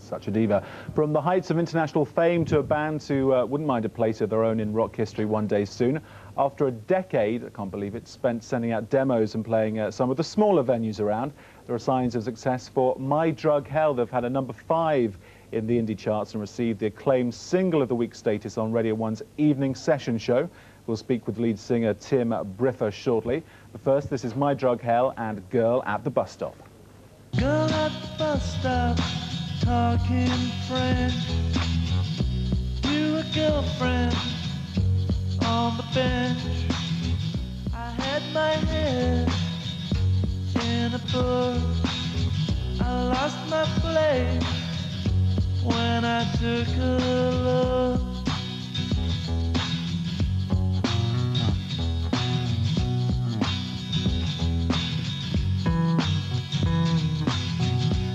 Such a diva. From the heights of international fame to a band who wouldn't mind a place of their own in rock history one day soon. After a decade, I can't believe it, spent sending out demos and playing some of the smaller venues around, there are signs of success for My Drug Hell. They've had a #5 in the indie charts and received the acclaimed Single of the Week status on Radio 1's evening session show. We'll speak with lead singer Tim Briffa shortly. But first, this is My Drug Hell and Girl at the Bus Stop. Girl at the bus stop, talking French. You a girlfriend on the bench. I had my head in a book. I lost my place when I took a look.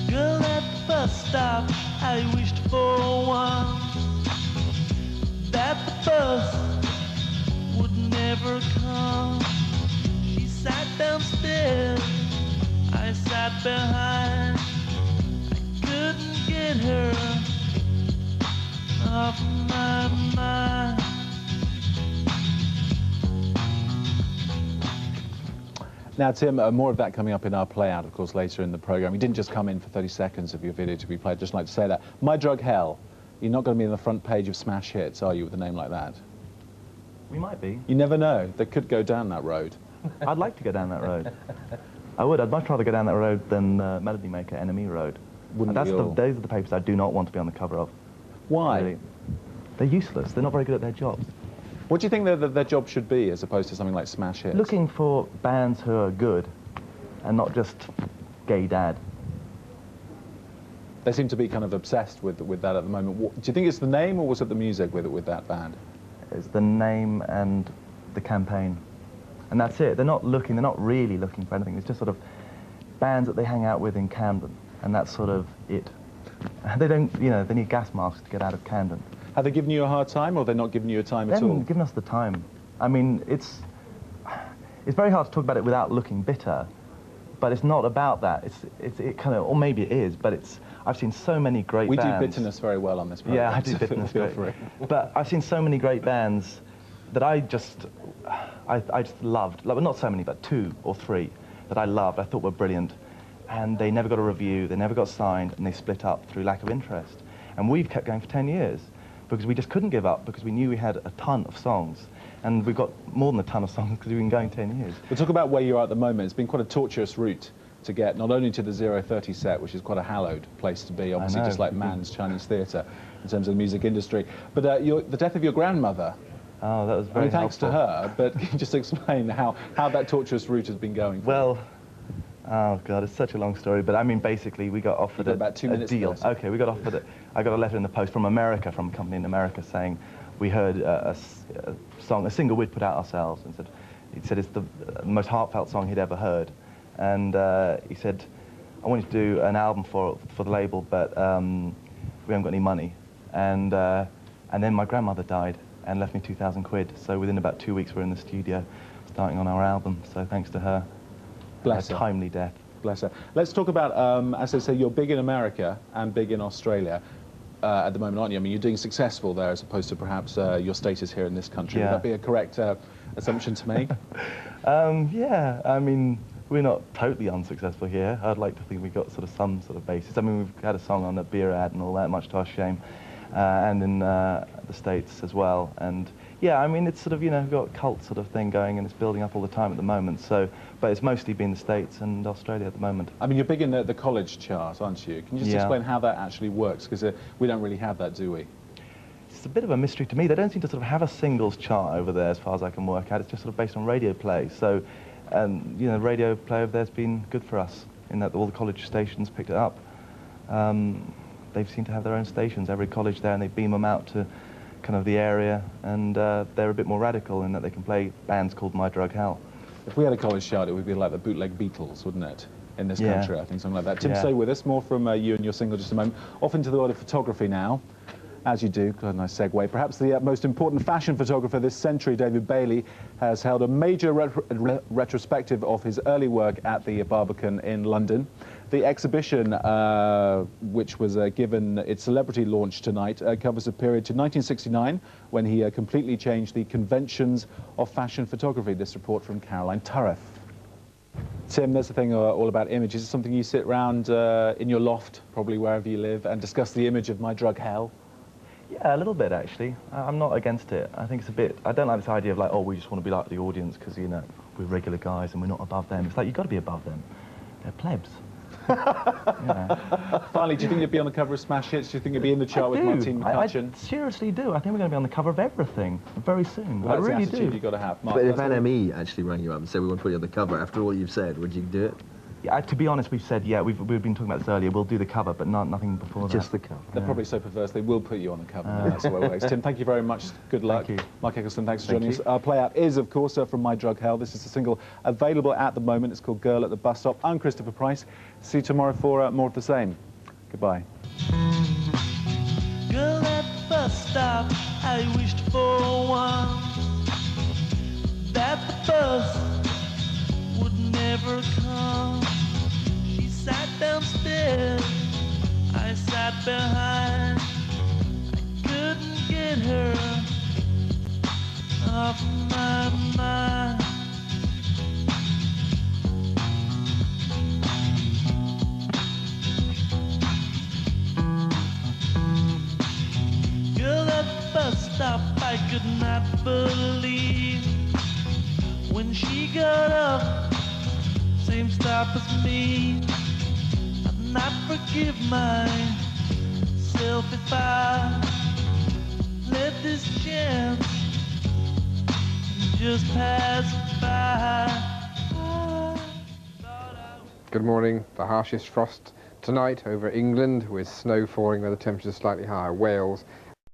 Girl at the bus stop, I wished for once that the bus would never come. She sat downstairs, I sat behind. I couldn't get her off my mind. Now, Tim, more of that coming up in our play out, of course, later in the programme. You didn't just come in for 30 seconds of your video to be played. I'd just like to say that. My Drug Hell, you're not going to be on the front page of Smash Hits, are you, with a name like that? We might be. You never know. They could go down that road. I'd like to go down that road. I would. I'd much rather go down that road than Melody Maker Enemy Road. Wouldn't Those we are the papers I do not want to be on the cover of. Why? Really. They're useless. They're not very good at their jobs. What do you think their job should be, as opposed to something like Smash Hits? Looking for bands who are good and not just gay dad. They seem to be kind of obsessed with that at the moment. Do you think it's the name, or was it the music with that band? It's the name and the campaign. And that's it. They're not really looking for anything. It's just sort of bands that they hang out with in Camden, and that's sort of it. They don't, you know, they need gas masks to get out of Camden. Have they given you a hard time, or they're not giving you a time They at all? haven't given us the time. I mean, it's very hard to talk about it without looking bitter, but it's not about that. It kind of, or maybe it is, but I've seen so many great bands. We do bitterness very well on this program. Yeah, I do bitterness Feel great. free. But I've seen so many great bands that I just loved. Like, well, not so many, but 2 or 3 that I loved, I thought were brilliant. And they never got a review, they never got signed, and they split up through lack of interest. And we've kept going for 10 years because we just couldn't give up, because we knew we had a ton of songs. And we've got more than a ton of songs because we've been going 10 years. We'll talk about where you are at the moment. It's been quite a tortuous route to get not only to the 030 set, which is quite a hallowed place to be, obviously just like Mann's Chinese theatre in terms of the music industry. But the death of your grandmother, oh, that was very thanks helpful. to her, but can you just explain how that tortuous route has been going? Well, oh God, it's such a long story, but I mean, basically, we got offered about 2 minutes deal. first. Okay, we got offered it. I got a letter in the post from America, from a company in America, saying we heard a single we'd put out ourselves, and he said it's the most heartfelt song he'd ever heard, and he said, I want you to do an album for the label, but we haven't got any money, and then my grandmother died and left me 2,000 quid. So within about 2 weeks, we're in the studio starting on our album. So thanks to her. Bless her. Timely death. Bless her. Let's talk about, as I say, you're big in America and big in Australia at the moment, aren't you? I mean, you're doing successful there as opposed to perhaps your status here in this country. Yeah. Would that be a correct assumption to make? Yeah, I mean, we're not totally unsuccessful here. I'd like to think we've got sort of some sort of basis. I mean, we've had a song on a beer ad and all that, much to our shame, and in the States as well. And yeah, I mean, it's sort of, you know, got a cult sort of thing going, and it's building up all the time at the moment. So, but it's mostly been the States and Australia at the moment. I mean, you're big in the college chart, aren't you? Can you just explain how that actually works? Because we don't really have that, do we? It's a bit of a mystery to me. They don't seem to sort of have a singles chart over there, as far as I can work out. It's just sort of based on radio play. So, you know, radio play over there's been good for us in that all the college stations picked it up. They seem to have their own stations, every college there, and they beam them out to kind of the area, and they're a bit more radical in that they can play bands called My Drug Hell. If we had a college chart, it would be like the bootleg Beatles, wouldn't it? In this country, I think, something like that. Tim, stay with us. More from you and your single just a moment. Off into the world of photography now. As you do, a nice segue. Perhaps the most important fashion photographer this century, David Bailey, has held a major retrospective of his early work at the Barbican in London. The exhibition, which was given its celebrity launch tonight, covers a period to 1969, when he completely changed the conventions of fashion photography. This report from Caroline Turriff. Tim, there's the thing all about image. Is it something you sit around in your loft, probably wherever you live, and discuss the image of my drug hell? Yeah, a little bit, actually. I'm not against it. I think it's a bit... I don't like this idea of, like, oh, we just want to be like the audience because, you know, we're regular guys and we're not above them. It's like, you've got to be above them. They're plebs. Yeah. Finally, do you think you'd be on the cover of Smash Hits? Do you think you'd be in the chart with Martine McCutcheon? I seriously do. I think we're going to be on the cover of everything very soon. Well, I really the attitude do. You've got to have. Mark, but if NME actually rang you up and said we want to put you on the cover, after all you've said, would you do it? Yeah, to be honest, we've said, yeah, we've been talking about this earlier, we'll do the cover, but nothing before that. Just the cover. They're probably so perverse, they will put you on the cover. That's the way it works. Tim, thank you very much. Good luck. Thank you. Mark Eccleston, thanks for joining us. Our play out is, of course, from My Drug Hell. This is a single available at the moment. It's called Girl at the Bus Stop. I'm Christopher Price. See you tomorrow for more of the same. Goodbye. Girl at the bus stop, I wished for one, that the bus would never come. She sat downstairs, I sat behind. I couldn't get her off my mind. Girl at the bus stop, I could not believe when she got up, same stop as me. I'd not forgive myself if I let this chance just pass by. Good morning. The harshest frost tonight over England, with snow falling where the temperatures are slightly higher. Wales